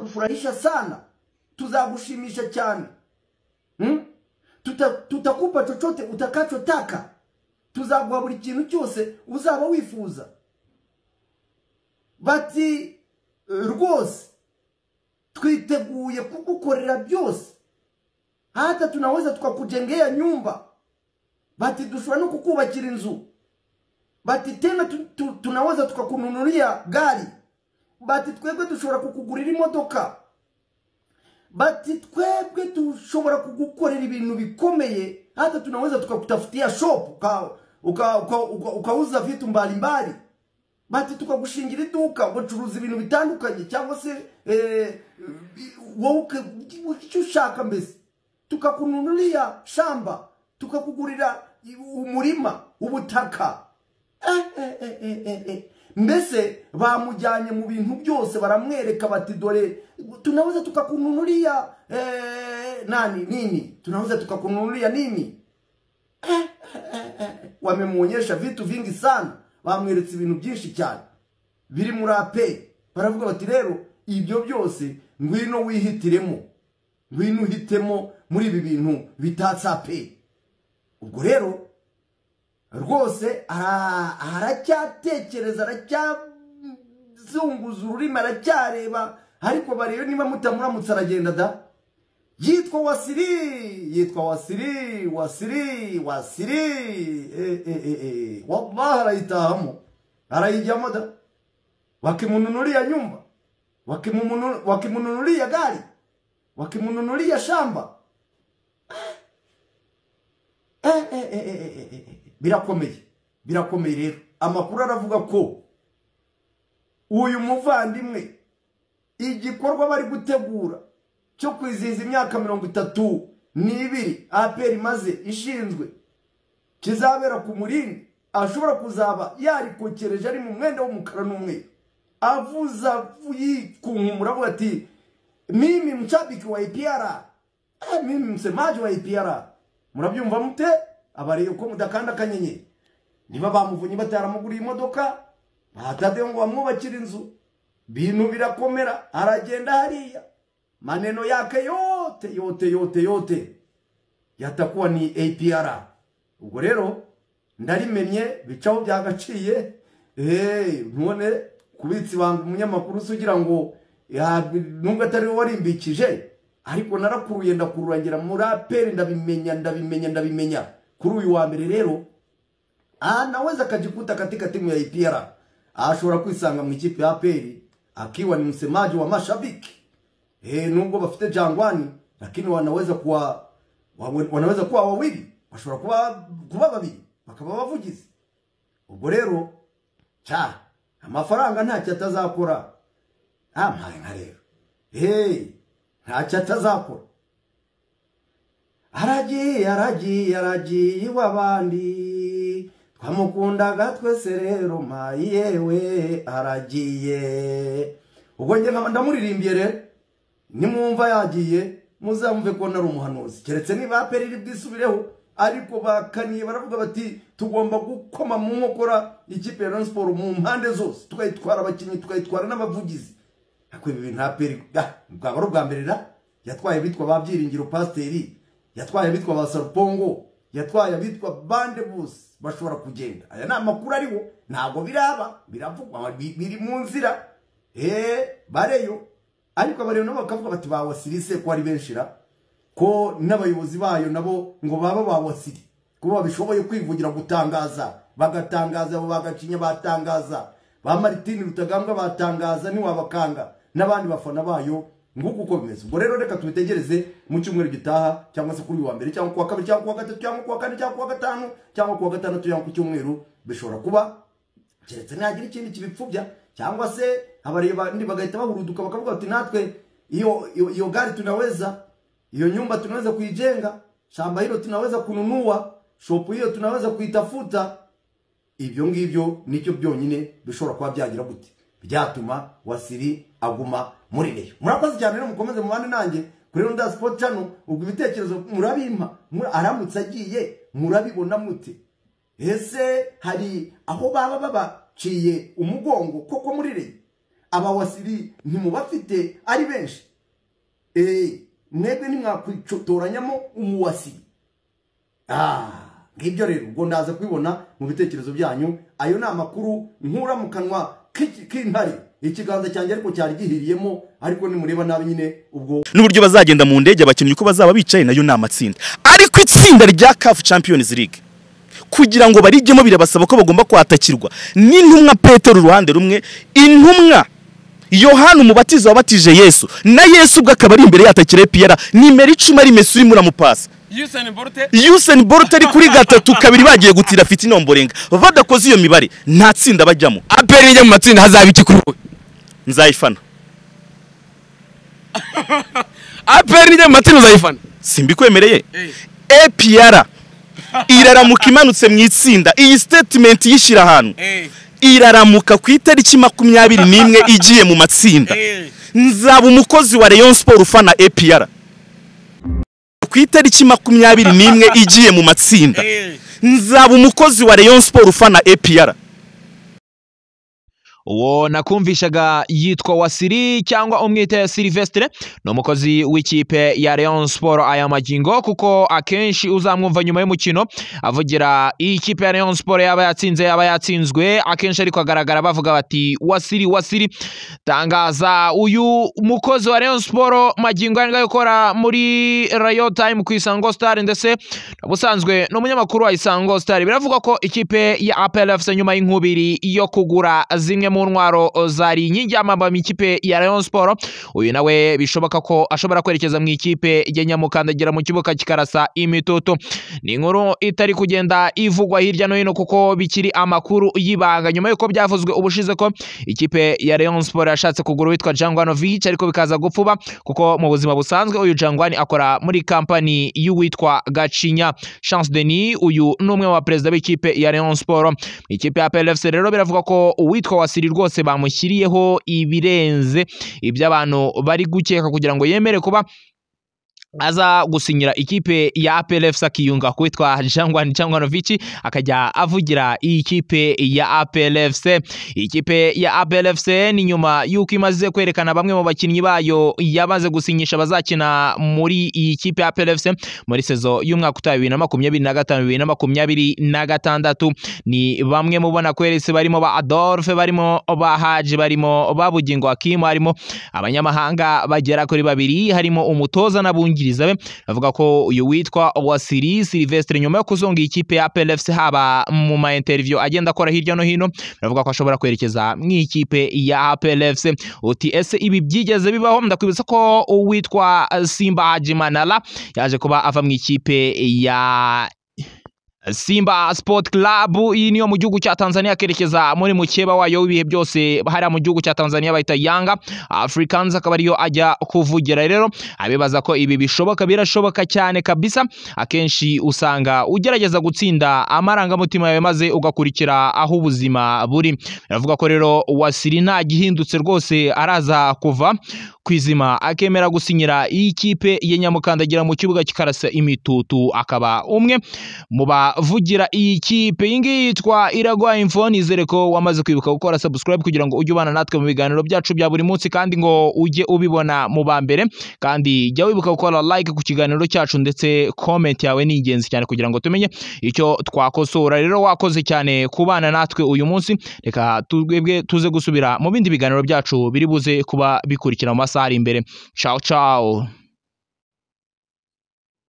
tutakufurahisha sana, tuzagushimisha cyane. Tutakupa chochote utakachotaka, tuzaguha buri kintu cyose uzaba wifuza. Bati rwose twiteguye kugukorera byose, hata tunaweza tukakujengea nyumba. Bati dushobora no kukubakira inzu. Bati tena tunaweza tukakununulia gari. Bati twebwe dushobora kukugurira imodoka. Bati twebwe dushobora kugukorera ibintu bikomeye, hata tunaweza tukakutafutia shop ukauza vitu mbalimbali. Bati tukagushingira iduka ugacuruza ibintu bitandukanye, cyangwa se wowe icyo ushaka mbese. Tukakununulia shamba, tukakugurira umurima, ubutaka. Mbese bamujyanye mu bintu byose, baramwereka bati dore tunaweza tukakununulia nini, tunaweza tukakununulia nini. Wamemuonyesha vitu vingi sana, bamweretse ibintu byinshi cyane biri muri ape. Baravuga bati rero ibyo byose ngwino wihitiremo, ngwino uhitemo muri ibi bintu bitatse ape. Ubwo rero rwose aracyatekereza, aracyazunguza ururimi, aracyareba, ariko barebe niba mutamuramutse aragenda da. Yitwa Wasiri. Wallahi arayitahamo, arayijyamo da. Wakimununulia nyumba, wakimununulia gari, wakimununulia shamba. Birakomeye rero. Amakuru aravuga ko uyu muvandimwe igikorwa bari gutegura cyo kwizihiza imyaka 32 APR maze ishinzwe kizabera ku Murindi, ashobora kuzaba yarikokereje ari mu mwenda w'umukara n'umweru, avuza yikunkumura avuga ati mimi mshabiki wa APR, mimi msemaji wa APR. Murabyumva mute? Abareye uko mudakanda kanyenye. Niba bamuvunye bataramuguriye imodoka, batade ngo bamwubakira inzu, bintu birakomera, aragenda hariya. Maneno yake yote yatakuwa ni APR. Ubwo rero ndarimenye bicaho byagaciye. None kubitsi bangu umunyamakuru sugira ngo nubwo atari we warimbikije, ariko narakuruye ndakururangira muri APR, ndabimenya. Kuri uyu wa mbere rero anaweza kajikuta katika timu ya APR, ashobora kwisanga mu ikipe ya APR akiwa ni msemaji wa mashabiki. Nubwo bafite Jangwani, lakini wanaweza kuwa wawili, bashobora kuba babiri, bakaba bavugizi. Ubwo rero amafaranga ntacyo atazakora. Amaye nka rero ntacyo atazakora. Aragiye wabandi twamukundaga twese rero yewe aragiye. Ubwo nge ndamuririmbiye rero, nimwumva yagiye muzamve ko nari umuhanuzi, keretse niba APR iri bwisubireho. Ariko bakaniye baravuga bati tugomba gukoma mu nkokora ikipe ya Rayon Sport mu mpande zose, tukayitwara abakinnyi, tukayitwara n'abavugizi. Ako ibi bintu APR bwaba bwa mbere da yatwaye bitwa babyiringiro Pasteri, yatwaye bitwa Basarupongo, yatwaye bitwa Bande Bus, bashobora kugenda. Aya na makuru ariho, ntago biraba, biravugwa biri mu nzira. Bareyo, ariko abareyo nabo bakavuga bati bawasirise ko ari benshira, ko n'abayobozi bayo nabo ngo baba bawasiri, kuba bishoboye kwivugira gutangaza, bagatangaza, abo bagacinya batangaza, ba Martin Rutagambwa batangaza, ni wabakanga n'abandi bafana bayo nguko uko bimeze. Ubwo rero reka tubitegereze mu cyumweru gitaha, cyangwa se kuri wa mbere, cyangwa kuwa kabiri, cyangwa kuwa gatatu, cyangwa kuwa kane, cyangwa kuwa gatanu, cyangwa kuwa gatandatu, cyangwa ku cyumweru. Bishobora kuba keretse nagira ikindi kibipfubya, cyangwa se abareba ndi bagahita bahuruduka bakavuga ati natwe iyo gari tunaweza, iyo nyumba tunaweza kuijenga, shamba hilo tunaweza kununua, shop hiyo tunaweza kuitafuta. Ibyo ngibyo nicyo byonyine bishobora kuba byagira gute byatuma Wasiri aguma muri Rayon. Murakoze cyane rero, mukomeze mubane nanjye kuri Runda Sport Channel. Ubwo ibitekerezo murabimpa, aramutse agiye murabibona mute? Ese hari aho baba babaciye umugongo koko muri Rayon? abawasiri ntimubafite ari benshi mwebwe nimwakwitoranyamo umuwasiri ngibyo rero ubwo ndaza kwibona mu bitekerezo byanyu ayo ni amakuru nkura mu kanwa k'intare ikiganza cyanjye ariko cyari gihiriyemo ariko nimureba nabi nyine ubwo n'uburyo bazagenda mu ndege abakinnyi uko bazaba bicaye nayo ni amatsinda ariko itsinda rya CAF Champions League kugira ngo barijyemo birabasaba ko bagomba kwatakirwa n'intumwa Petero uruhande rumwe intumwa Yohana umubatizo wabatije Yesu na Yesu ubwo akaba ari imbere yatakira EPR nimero 10 ari Messi uri muramupasa Usain Bolt ari kuri 3-2 bagiye gutira afite inomborenga badakoze iyo mibare nta tsinda bajyamo APR ijya mu matsinda hazaba iki kuri wowe nzayifana APR ijya mu matsinda uzayifana simbikwemereye EPR iraramuka imanutse mu itsinda iyi statement yishira ahantu iraramuka ku itariki 21 igiye mu matsinda nzaba umukozi wa Rayon Sport ufana EPR ku itariki 21 igiye mu matsinda nzaba umukozi wa Rayon Sport ufana EPR uwo nakumvishaga yitwa Wasiri cyangwa umwite ya Silvestre no umukozi w'ikipe ya Rayon Sport aya magingo kuko akenshi uzamwumva nyuma y'umukino avugira ikipe ya Rayon Sport yaba yatsinze yaba yatsinzwe akenshi ariko agaragara bavuga bati Wasiri tangaza uyu umukozi wa Rayon Sport magingo yanga gukora muri Rayon Time ku Isango Star ndetse ubusanzwe no munyamakuru wa Isango Star biravuga ko ikipe ya APR FC nyuma y'inkubiri yo kugura zimwe mu ntwaro zari inkingi y'amamba mu ikipe ya Rayon Sport uyu nawe bishoboka ko ashobora kwerekeza mu ikipe ya Nyamukandagira mu kibuga kikarasa imitoto ni inkuru itari kugenda ivugwa hirya no hino kuko bikiri amakuru y'ibanga nyuma yuko byavuzwe ubushize ko ikipe ya Rayon Sport yashatse kugura witwa Jangwanovic ariko bikaza gupfuba kuko mu buzima busanzwe uyu Jangwani akora muri company y'uwitwa Gacinya Chance Denis uyu numwe wa president b'ikipe ya Rayon Sport ikipe ya APR FC rero biravuga ko uwitwa Wasiri rwose bamushyiriyeho ibirenze iby'abantu bari gukeka kugira ngo yemere kuba aza gusinyira ikipe ya APR FC akiyunga kwitwa Jangwanovic akajya avugira ikipe ya APR FC ikipe ya APR FC ni nyuma yuko imaze kwerekana bamwe mu bakinnyi bayo yabaze gusinyisha bazakina muri iyi kipe ya APR FC muri sezo y'umwaka utaha 2025-2026 ni bamwe mubona kweretse barimo ba Adolphe barimo ba Haji barimo babugingo Hakim harimo abanyamahanga bagera kuri babiri harimo umutoza n'abungi bavuga ko uyu witwa Wasiri Silvestre nyuma yo kuzonga ikipe ya APR FC haba mu ma interview agenda akora hirya no hino bavuga ko ashobora kwerekeza mu ikipe ya APR FC uti ese ibi byigeze bibaho ndakwibutsa ko uwitwa Simba Haji Manara yaje kuba ava mu ikipe ya Simba Sport Club iyi niyo mu gihugu cya Tanzania kerekeza muri mukeba wayo w'ibihe byose hari mu gihugu cya Tanzania bayita Yanga Africans akaba ariyo ajya kuvugira rero abibaza ko ibi bishoboka birashoboka cyane kabisa akenshi usanga ugerageza gutsinda amarangamutima yawe maze ugakurikira aho ubuzima buri baravuga ko rero Wasiri nta gihindutse rwose araza kuva kwizima akemera gusinyira iyi kipe ya Nyamukandagira mu kibuga kikarasa imitutu akaba umwe mu bavugira iyi kipe ingi yitwa Iragwa Info nizere ko wamaze kwibuka gukora subscribe kugira ngo ujye ubana natwe mu biganiro byacu bya buri munsi kandi ngo ujye ubibona mu bambere kandi jya wibuka gukora like ku kiganiro cyacu ndetse comment yawe ni ingenzi cyane kugira ngo tumenye icyo twakosora rero wakoze cyane kubana natwe uyu munsi reka twebwe tuze gusubira mu bindi biganiro byacu biri buze kuba bikurikira mu masaha ari imbere ciao ciao